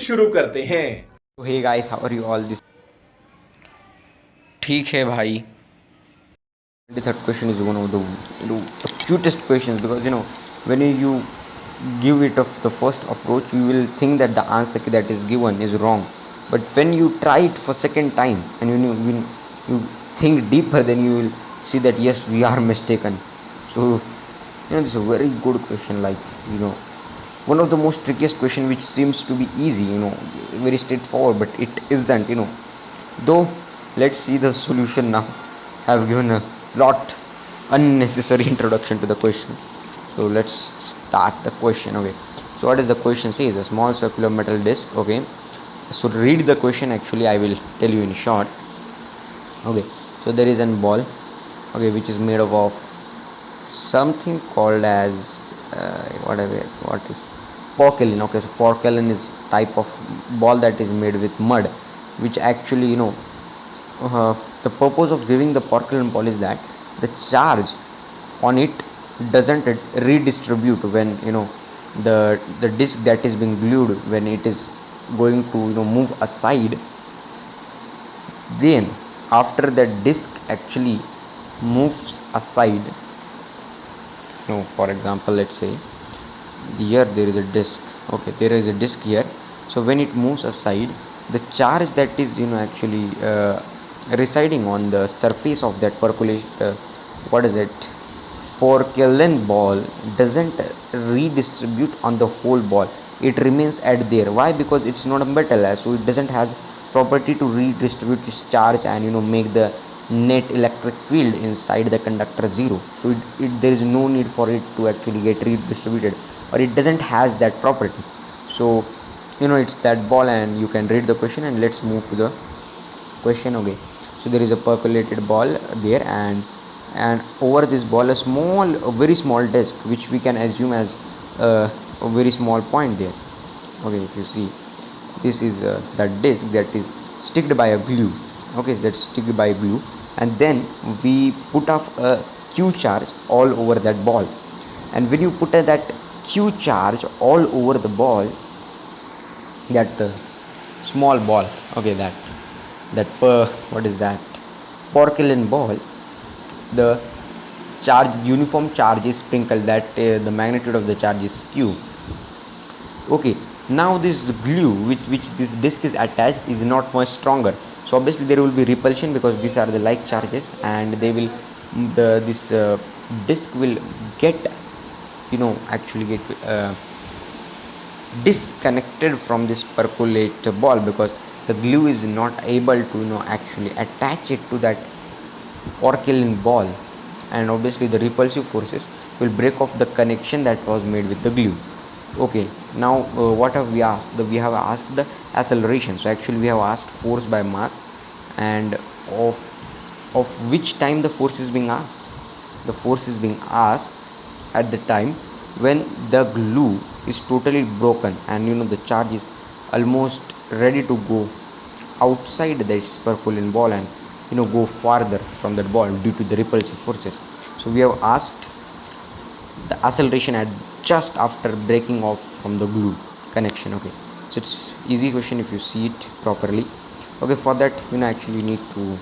शुरू करते हैं। Hey guys, how are you all? This ठीक है भाई. 23rd question is one of the cutest questions, because when you give it of the first approach, you will think that the answer that is given is wrong, but when you try it for second time and you think deeper, then you will see that yes, we are mistaken. So this is a very good question, like one of the most trickiest question, which seems to be easy, very straightforward, but it isn't, though. Let's see the solution now. I have given a lot unnecessary introduction to the question, so let's start the question. Okay, so what does the question say? Is a small circular metal disc. Okay, so read the question. Actually, I will tell you in short. Okay, so there is a ball, okay, which is made of something called as what is porcelain. Okay, so porcelain is type of ball that is made with mud, which actually the purpose of giving the porcelain ball is that the charge on it doesn't redistribute when the disc that is being glued, when it is going to move aside. Then after that disc actually moves aside, for example, let's say here there is a disc. Okay, there is a disc here. So when it moves aside, the charge that is actually residing on the surface of that porcelain ball doesn't redistribute on the whole ball. It remains at there. Why? Because it's not a metal, so it doesn't has property to redistribute its charge and make the net electric field inside the conductor zero. So there is no need for it to actually get redistributed, or it doesn't has that property. So it's that ball, and you can read the question, and let's move to the question. Okay, so there is a percolated ball there, and over this ball a very small disc, which we can assume as a very small point there. Okay, if you see, this is that disc that is sticked by a glue. Okay, that's sticked by glue, and then we put off a q charge all over that ball. And when you put that q charge all over the ball, that small ball, okay, what is that porcelain ball, the uniform charge is sprinkled, that the magnitude of the charge is q. Okay, now this glue which this disc is attached is not much stronger, so obviously there will be repulsion, because these are the like charges, and they will this disc will get actually get disconnected from this percolate ball, because the glue is not able to actually attach it to that porcelain ball, and obviously the repulsive forces will break off the connection that was made with the glue. Okay, now what have we asked? We have asked the acceleration. So actually we have asked force by mass, and of which time the force is being asked. The force is being asked at the time when the glue is totally broken, and the charge is almost ready to go outside this porcelain ball and go farther from that ball due to the repulsive forces. So we have asked the acceleration at just after breaking off from the glue connection. Okay, so it's easy question if you see it properly. Okay, for that actually you need to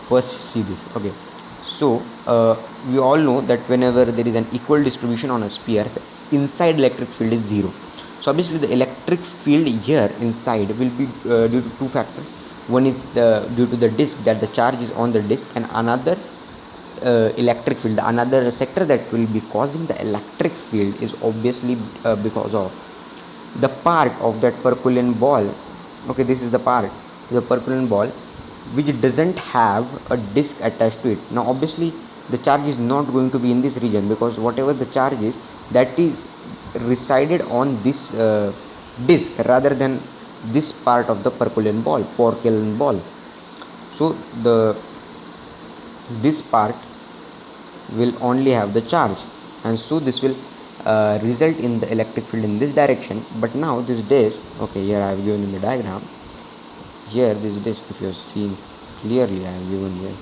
first see this. Okay, so we all know that whenever there is an equal distribution on a sphere, the inside electric field is 0. So obviously the electric field here inside will be due to two factors. One is due to the disk, that the charge is on the disk, and another electric field, another sector that will be causing the electric field is obviously because of the part of that porcelain ball. Okay, this is the part, the porcelain ball, which doesn't have a disk attached to it. Now obviously the charge is not going to be in this region, because whatever the charge is, that is resided on this disk rather than this part of the porcelain ball. So this part will only have the charge, and so this will result in the electric field in this direction. But now this disk, okay, here I have given in the diagram, here this disk, if you have seen clearly, I have given here,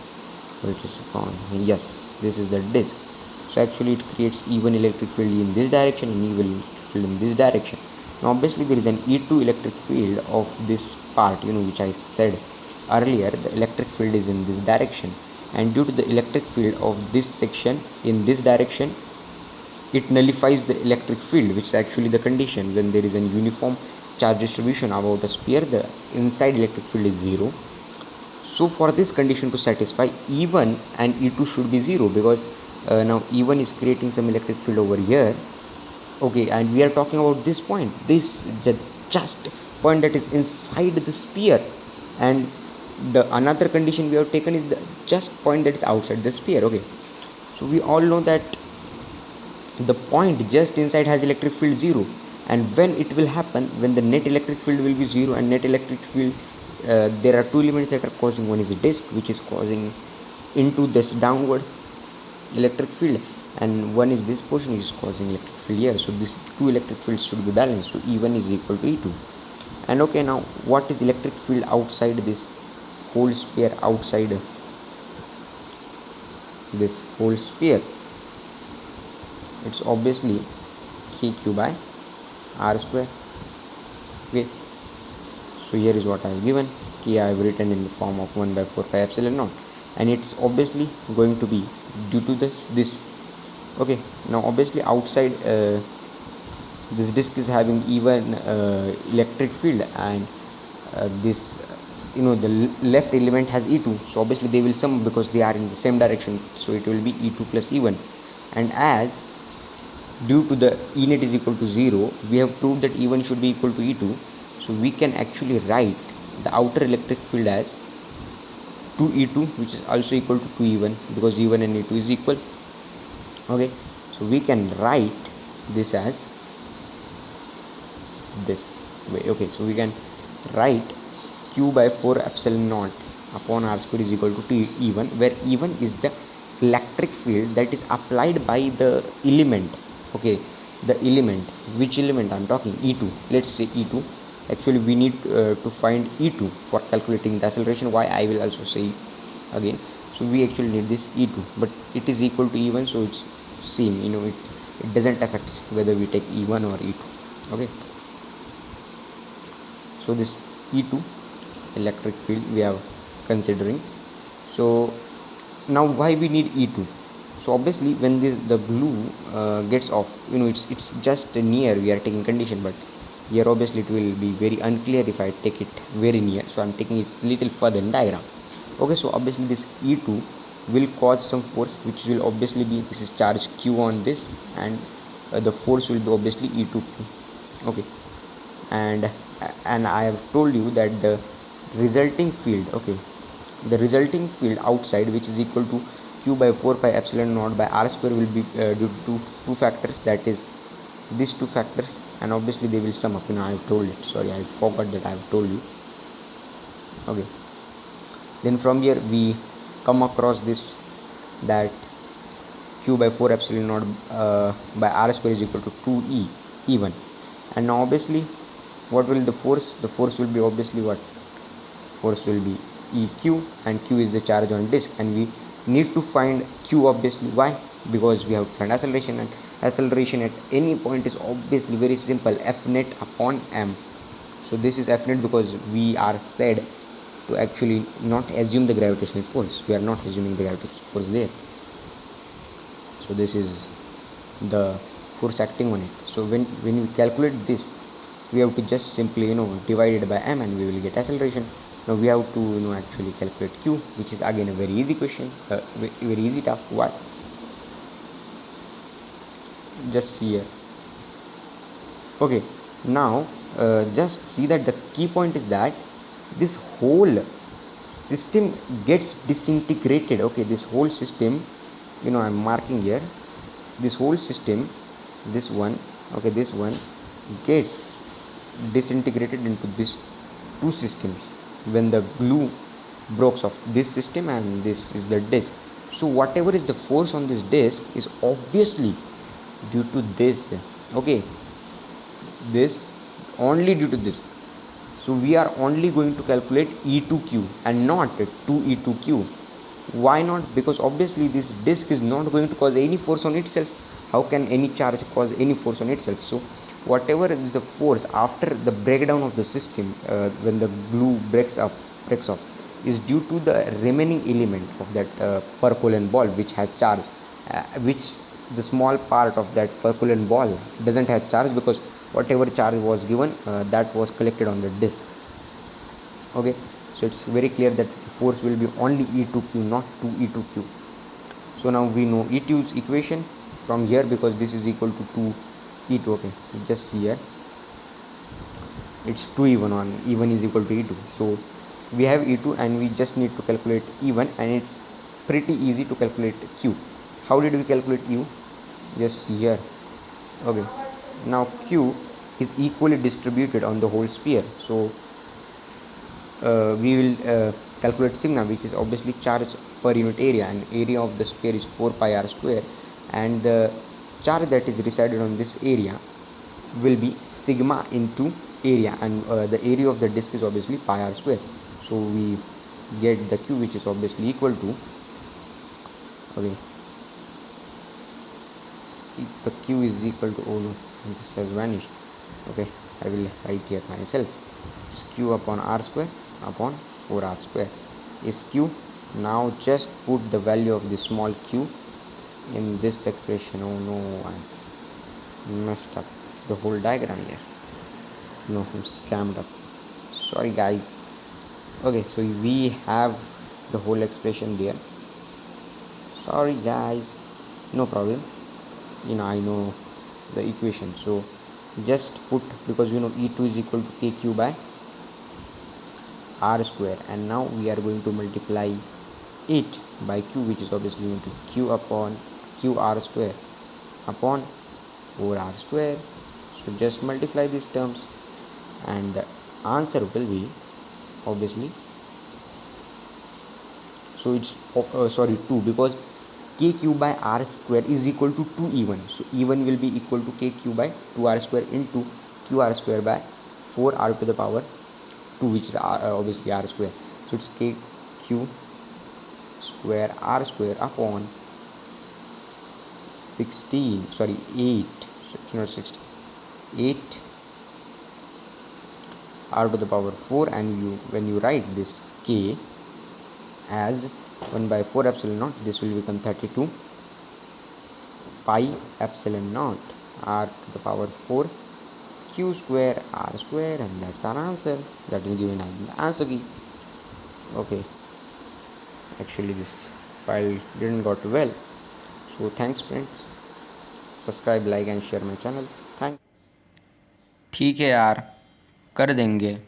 where it is gone. Yes, this is the disk. So actually it creates even electric field in this direction and even electric field in this direction. Now obviously there is an E2 electric field of this part, which I said earlier. The electric field is in this direction, and due to the electric field of this section in this direction, it nullifies the electric field, which is actually the condition. When there is a uniform charge distribution about a sphere, the inside electric field is 0. So for this condition to satisfy, E1 and E2 should be 0, because now E1 is creating some electric field over here. Okay, and we are talking about this point, this just point that is inside the sphere, and the another condition we have taken is the just point that is outside the sphere. Okay, so we all know that the point just inside has electric field 0, and when it will happen, when the net electric field will be 0, and net electric field, there are two elements that are causing. One is a disk, which is causing into this downward electric field, and one is this portion which is causing electric field here. So these two electric fields should be balanced, so E1 is equal to E2. And okay, now what is electric field outside this whole sphere, outside this whole sphere? It's obviously kq by r square. Okay, so here is what I have given. K I have written in the form of 1 by 4 pi epsilon naught, and it's obviously going to be due to this. Okay, now obviously outside this disk is having even electric field, and this the left element has E2, so obviously they will sum because they are in the same direction, so it will be E2 plus E1. And as due to the E net is equal to 0, we have proved that E1 should be equal to E2, so we can actually write the outer electric field as 2E2, which is also equal to 2E1, because E1 and E2 is equal. Okay, so we can write this as this way. Okay, so we can write q by 4 epsilon naught upon r square is equal to E1, where E1 is the electric field that is applied by the element. Okay, the element, which element I'm talking? E2. Let's say E2. Actually we need to find E2 for calculating the acceleration. Why, I will also say again. So we actually need this E2, but it is equal to E1, so it's same, it doesn't affect whether we take E1 or E2. Okay, so this E2 electric field we are considering. So now why we need E2? So obviously when the glue gets off, it's just near, we are taking condition, but here obviously it will be very unclear if I take it very near, so I'm taking it little further in diagram. Okay, so obviously this E2 will cause some force, which will obviously be, this is charge Q on this, and the force will be obviously E2Q. Okay, and I have told you that the resulting field, okay, the resulting field outside, which is equal to q by 4 pi epsilon naught by r square, will be due to two factors, that is these two factors, and obviously they will sum up. I have told it, sorry, I forgot that I have told you. Okay, then from here we come across this, that q by 4 epsilon naught by r square is equal to 2e E1. And now obviously what will the force will be? Obviously what force will be EQ, and Q is the charge on disk, and we need to find Q obviously. Why? Because we have to find acceleration, and acceleration at any point is obviously very simple, F net upon m. So this is F net because we are said to actually not assume the gravitational force. We are not assuming the gravitational force there. So this is the force acting on it. So when we calculate this, we have to just simply divide it by m, and we will get acceleration. Now we have to actually calculate q, which is again a very easy question, very easy task. Why? Just see here. Okay, now just see that the key point is that this whole system gets disintegrated. Okay, this whole system, I'm marking here, this whole system, this one, okay, this one gets disintegrated into these two systems when the glue breaks off this system, and this is the disk. So whatever is the force on this disk is obviously due to this. Okay, this only due to this. So we are only going to calculate E2Q and not 2E2Q. Why not? Because obviously this disk is not going to cause any force on itself. How can any charge cause any force on itself? So whatever is the force after the breakdown of the system, when the glue breaks off, is due to the remaining element of that porcelain ball which has charge, which the small part of that porcelain ball doesn't have charge, because whatever charge was given, that was collected on the disk. Okay, so it's very clear that the force will be only E2q, not 2E2q. So now we know E2's equation from here, because this is equal to 2E2. okay, just see here, it's 2E1 on E1 is equal to E2. So we have E2 and we just need to calculate E1, and it's pretty easy to calculate Q. How did we calculate U? Just see here. Okay, now Q is equally distributed on the whole sphere, so we will calculate sigma, which is obviously charge per unit area, and area of the sphere is 4 pi r square, and the charge that is resided on this area will be sigma into area, and the area of the disk is obviously pi r square. So we get the Q, which is obviously equal to, okay, the Q is equal to, oh no, this has vanished. Okay, I will write here myself. It's Q upon r square upon 4r square is Q. Now just put the value of the small q in this expression. Oh no, I messed up the whole diagram here. No, I'm scammed up. Sorry guys. Okay, so we have the whole expression there. Sorry guys, no problem. I know the equation, so just put, because E2 is equal to kq by r square, and now we are going to multiply it by q, which is obviously going to q upon qr square upon 4r square. So just multiply these terms, and the answer will be obviously, so it's 2, because kq by r square is equal to 2e1, so e1 will be equal to kq by 2r square into qr square by 4r to the power 2, which is obviously r square. So it's kq square r square upon 16, sorry 8, so it's not 16, 8 r to the power 4, and when you write this k as 1 by 4 epsilon naught, this will become 32 pi epsilon naught r to the power 4 q square r square, and that's our answer. That is given as the answer key. Okay, actually this file didn't got well, so thanks friends. Subscribe, like and share my channel. Thank. ठीक है यार, कर देंगे।